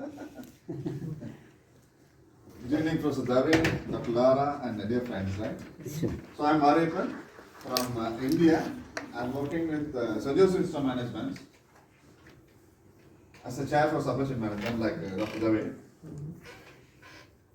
Good evening, Professor David, Dr. Lara, and dear friends, right? Sure. So I'm Mariappan from India. I'm working with St. Joseph Institute of Management as a chair for Appalachian management, like Dr. David.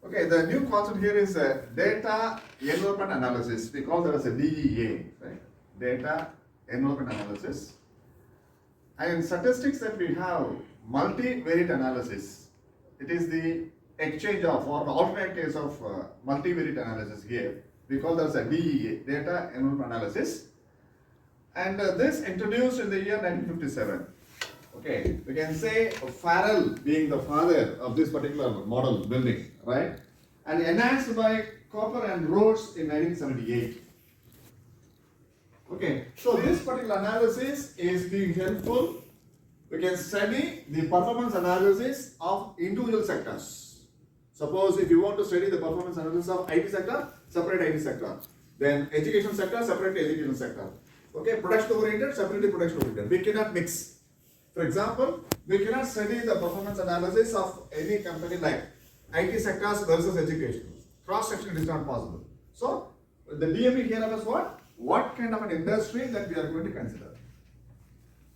Okay, the new concept here is data envelopment analysis. We call that as a DEA, right? Data envelopment analysis. And in statistics that we have multivariate analysis. It is the exchange of or the alternate case of multivariate analysis here. We call that as a DEA, data envelopment analysis. And this introduced in the year 1957. Okay, we can say Farrell being the father of this particular model building, right? And enhanced by Cooper and Rhodes in 1978. Okay, so this particular analysis is being helpful. We can study the performance analysis of individual sectors. Suppose if you want to study the performance analysis of IT sector, separate IT sector. Then education sector, separate education sector. Okay, production oriented, separately production oriented. We cannot mix. For example, we cannot study the performance analysis of any company like IT sectors versus education. Cross-section is not possible. So, the DME here was what? What kind of an industry that we are going to consider.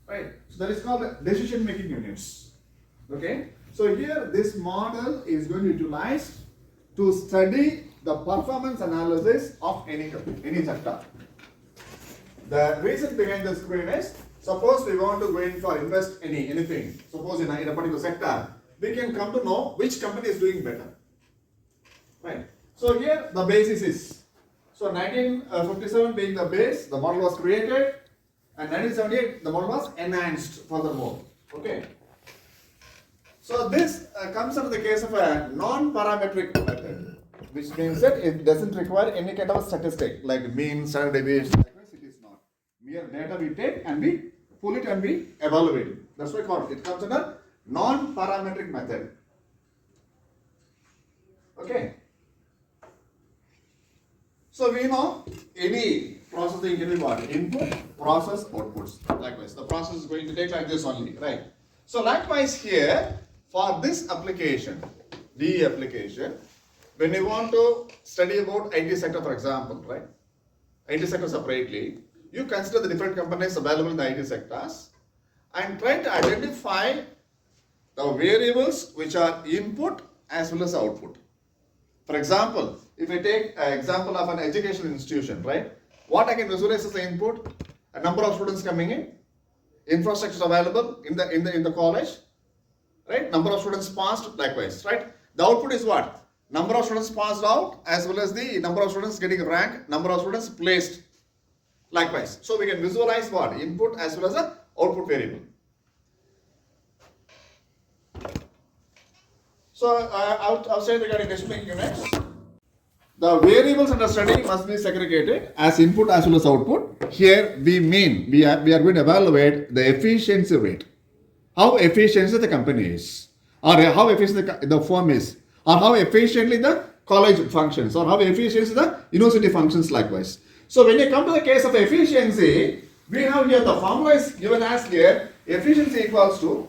Right? So, that is called decision-making units. Okay? So, here this model is going to be utilized to study the performance analysis of any sector. The reason behind the screen is, suppose we want to go in for invest anything, suppose in a particular sector, we can come to know which company is doing better. Right? So here the basis is, so 1957 being the base, the model was created, and 1978 the model was enhanced furthermore. Okay. So this comes under the case of a non-parametric method, which means that it doesn't require any kind of statistic like mean, standard deviation. It is not. Mere data we take and we pull it and we evaluate it. That's why it comes under non-parametric method. Okay. So we know any processing can be what? Input, process, outputs. Likewise, the process is going to take like this only, right? So likewise here, for this application, DE application, when you want to study about IT sector, for example, right? IT sector separately, you consider the different companies available in the IT sectors and try to identify the variables which are input as well as output. For example, if I take an example of an educational institution, right? What I can visualize as the input, a number of students coming in, infrastructure available in the college, right? Number of students passed, likewise, right? The output is what? Number of students passed out as well as the number of students getting rank, number of students placed, likewise. So we can visualize what? Input as well as the output variable. So I'll say regarding decision-making units, the variables under study must be segregated as input as well as output. Here we are going to evaluate the efficiency rate, how efficient the company is, or how efficient the firm is, or how efficiently the college functions, or how efficient the university functions likewise. So when you come to the case of efficiency, we have here the formula is given as here, efficiency equals to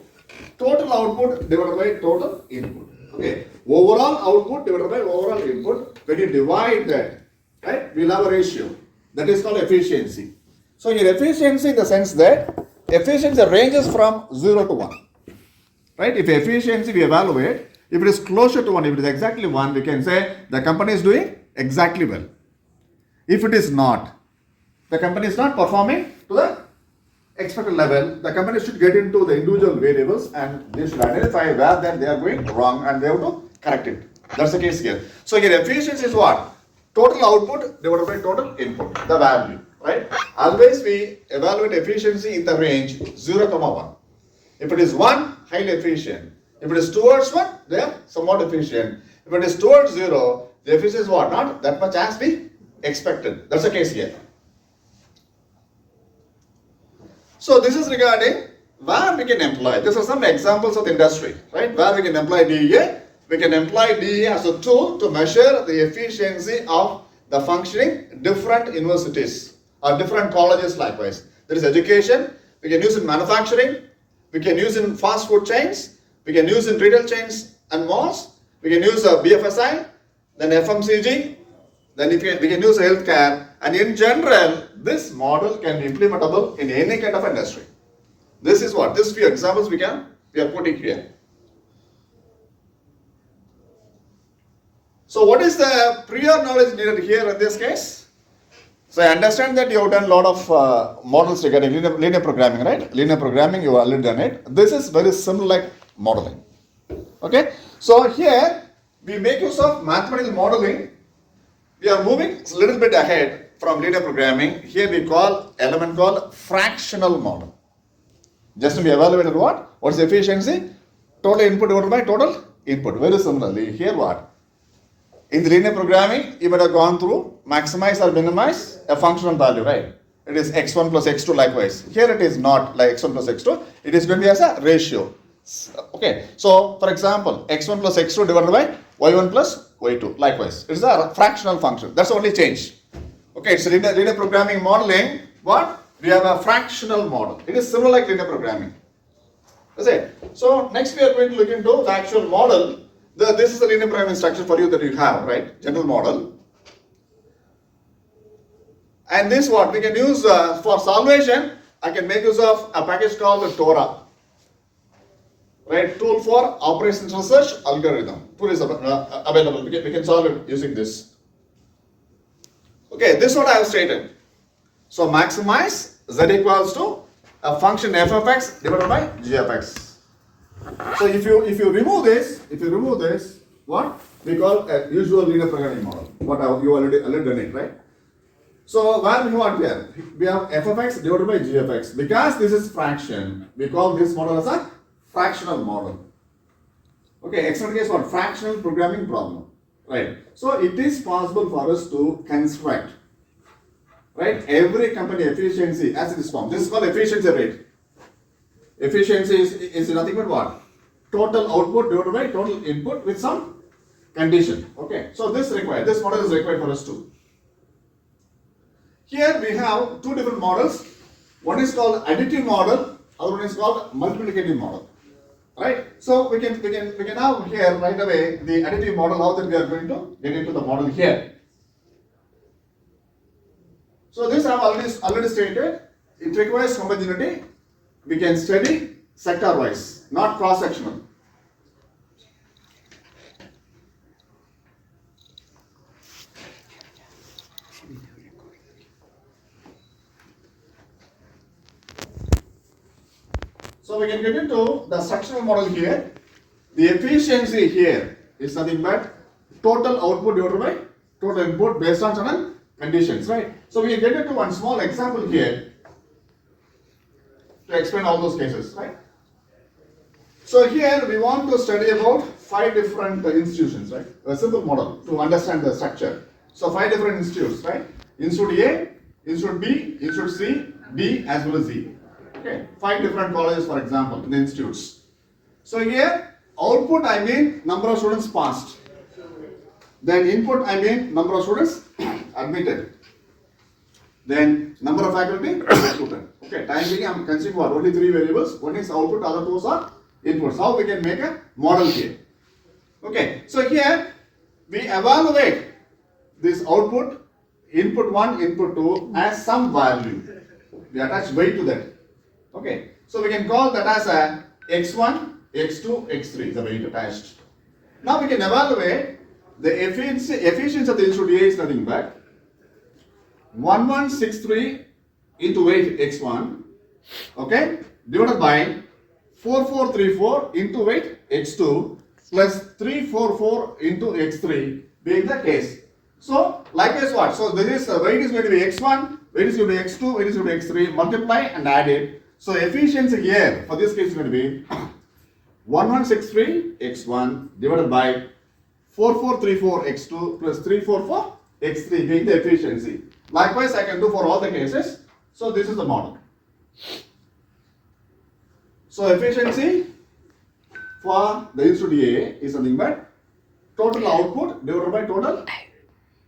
total output divided by total input. Okay, overall output divided by overall input. When you divide that, right, we'll have a ratio. That is called efficiency. So your efficiency in the sense that efficiency ranges from 0 to 1. Right? If efficiency we evaluate, if it is closer to 1, if it is exactly 1, we can say the company is doing exactly well. If it is not, the company is not performing to the expected level, the company should get into the individual variables and they should identify where that they are going wrong and they have to correct it. That's the case here. So here efficiency is what? Total output divided by total input, the value, right? Always we evaluate efficiency in the range 0, 1. If it is 1, highly efficient. If it is towards 1, they are somewhat efficient. If it is towards 0, the efficiency is what? Not that much as we expected. That's the case here. So this is regarding where we can employ. These are some examples of the industry, right? Where we can employ DEA. We can employ DEA as a tool to measure the efficiency of the functioning different universities or different colleges likewise. There is education. We can use in manufacturing. We can use in fast food chains. We can use in retail chains and malls. We can use BFSI, then FMCG, then we can use healthcare. And in general, this model can be implementable in any kind of industry. This is what, this few examples we are putting here. So what is the prior knowledge needed here in this case? So I understand that you have done a lot of models regarding linear programming, right? Linear programming, you have already done it. This is very similar like modeling. Okay? So here, we make use of mathematical modeling. We are moving a little bit ahead from linear programming. Here we call element called fractional model. Just to be evaluated what? What is the efficiency? Total input divided by total input. Very similarly, here what? In the linear programming, you might have gone through maximize or minimize a functional value, right? It is x1 plus x2 likewise. Here it is not like x1 plus x2. It is going to be as a ratio. Okay. So, for example, x1 plus x2 divided by y1 plus y2. Likewise. It is a fractional function. That's the only change. Okay. It's linear programming modeling. What? We have a fractional model. It is similar like linear programming. That's it. So, next we are going to look into the actual model. This is the linear programming structure for you that you have, right? General model. And this what we can use for solvation. I can make use of a package called Torah, right? Tool for operations research algorithm. Tool is available. We can solve it using this. Okay, this is what I have stated. So maximize z equals to a function f of x divided by g of x. So if you remove this, what we call a usual linear programming model. What you already done it, right? So where we have here, we have f of x divided by g of x. Because this is fraction, we call this model as a fractional model. Okay, example case what? Fractional programming problem, right? So it is possible for us to construct, right? Every company efficiency as it is formed. This is called efficiency rate. Efficiency is nothing but what? Total output divided by total input with some condition. Okay, so this model is required for us too. Here we have two different models. One is called additive model, other one is called multiplicative model. Right? So we can now here right away the additive model, how that we are going to get into the model here. So this I have already stated. It requires homogeneity. We can study sector wise, not cross sectional. So we can get into the structural model here. The efficiency here is nothing but total output divided by total input based on certain conditions, right? So we can get into one small example here to explain all those cases, right? So here we want to study about 5 different institutions, right? A simple model to understand the structure. So 5 different institutes, right? Institute A, Institute B, Institute C, D as well as Z. Okay, 5 different colleges for example in the institutes. So here output I mean number of students passed. Then input I mean number of students admitted. Then number of faculty recruited. Okay, time being I am considering what? Only 3 variables. One is output, other 2 are inputs. How we can make a model here? Okay, so here we evaluate this output, input 1, input 2 as some value. We attach weight to that. Okay, so we can call that as a x1, x2, x3, the weight attached. Now we can evaluate the efficiency of the institute A is nothing but 1163 into weight x1, okay, divided by 4434 into weight x2 plus 344 into x3 being the case. So likewise what? So this is weight is going to be x1, weight is going to be x2, weight is going to be x3, multiply and add it. So efficiency here for this case is going to be 1163 x1 divided by 4434 x2 plus 344 x3 being the efficiency. Likewise I can do for all the cases. So this is the model. So efficiency for the institute A is nothing but total output divided by total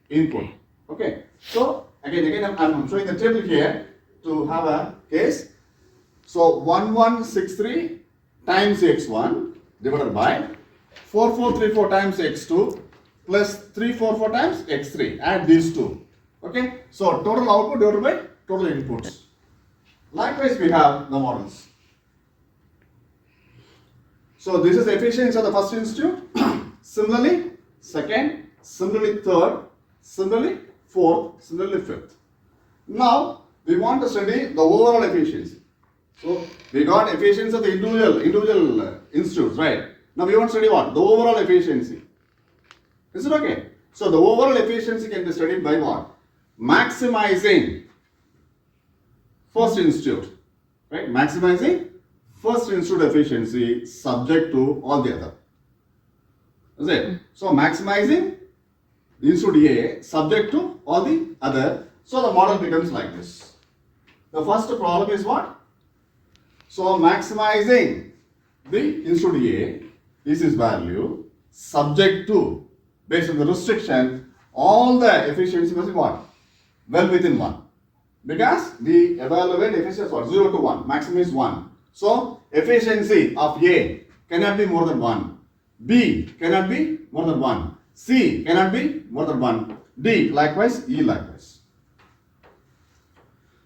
input. Okay. So again I'm showing the table here to have a case. So 1163 times x1 divided by 4434 times x2 plus 344 times x3. Add these two. Okay. So total output divided by total inputs. Likewise, we have the models. So this is efficiency of the first institute. Similarly, second. Similarly, third. Similarly, fourth. Similarly, fifth. Now we want to study the overall efficiency. So we got efficiency of the individual institutes, right? Now we want to study what? The overall efficiency. Is it okay? So the overall efficiency can be studied by what? Maximizing first institute, right? Maximizing first institute efficiency subject to all the other. Is it? So maximizing institute A subject to all the other. So the model becomes like this. The first problem is what? So maximizing the institute A is its value subject to, based on the restriction, all the efficiency must be what? Well within 1. Because we evaluate efficiency as what? 0 to 1. Maximum is 1. So efficiency of A cannot be more than 1. B cannot be more than 1. C cannot be more than 1. D likewise, E likewise.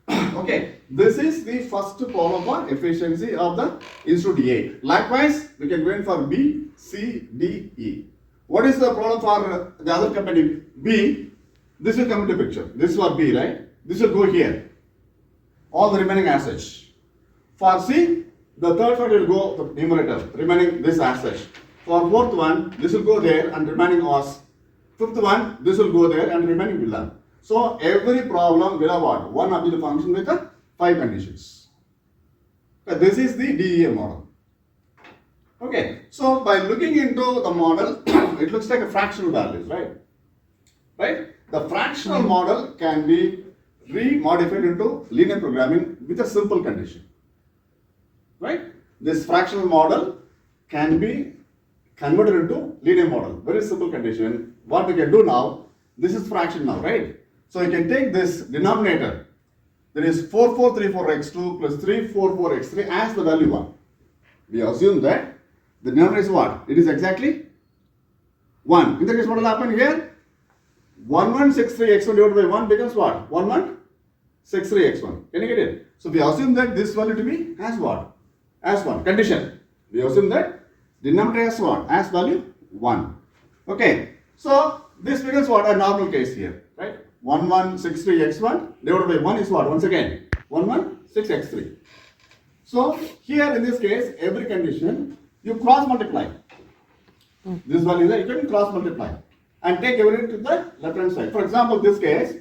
Okay, this is the first problem for efficiency of the institute A. Likewise, we can go in for B, C, D, E. What is the problem for the other company B? This will come into picture. This is for B, right? This will go here. All the remaining assets. For C, the third one will go to numerator, remaining this asset. For fourth one, this will go there and remaining os. Fifth one, this will go there and remaining will learn. So every problem will have what? One objective function with 5 conditions. So this is the DEA model. Okay, so by looking into the model, it looks like a fractional values, right? Right? The fractional model can be re-modified into linear programming with a simple condition. Right? This fractional model can be converted into linear model. Very simple condition. What we can do now, this is fraction now, right? So you can take this denominator, that is 4434x2 plus 344x3 as the value 1. We assume that the denominator is what? It is exactly 1. In that case, what will happen here? 1163x1 divided by 1 becomes what? 1163x1. Can you get it? So we assume that this value to be as what? As 1. Condition. We assume that denominator as what? As value 1. Okay. So this becomes what? A normal case here. Right? 1163x1 divided by 1 is what? Once again, 116x3. So here in this case, every condition you cross multiply. This value is you can cross multiply and take everything to the left hand side. For example, this case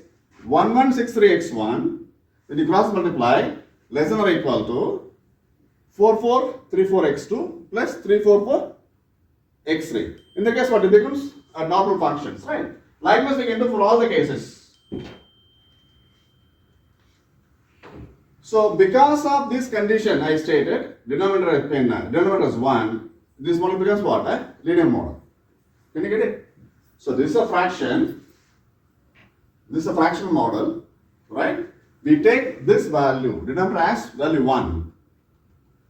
1163x1, when you cross multiply, less than or equal to 4434x2 plus 344x3. In the case, what it becomes a normal functions, right? Likewise, we can do for all the cases. So because of this condition I stated, denominator is 1, this model becomes what? A linear model. Can you get it? So this is a fraction. This is a fractional model, right? We take this value, denominator as value 1,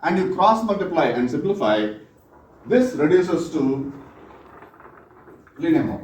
and you cross multiply and simplify. This reduces to linear model.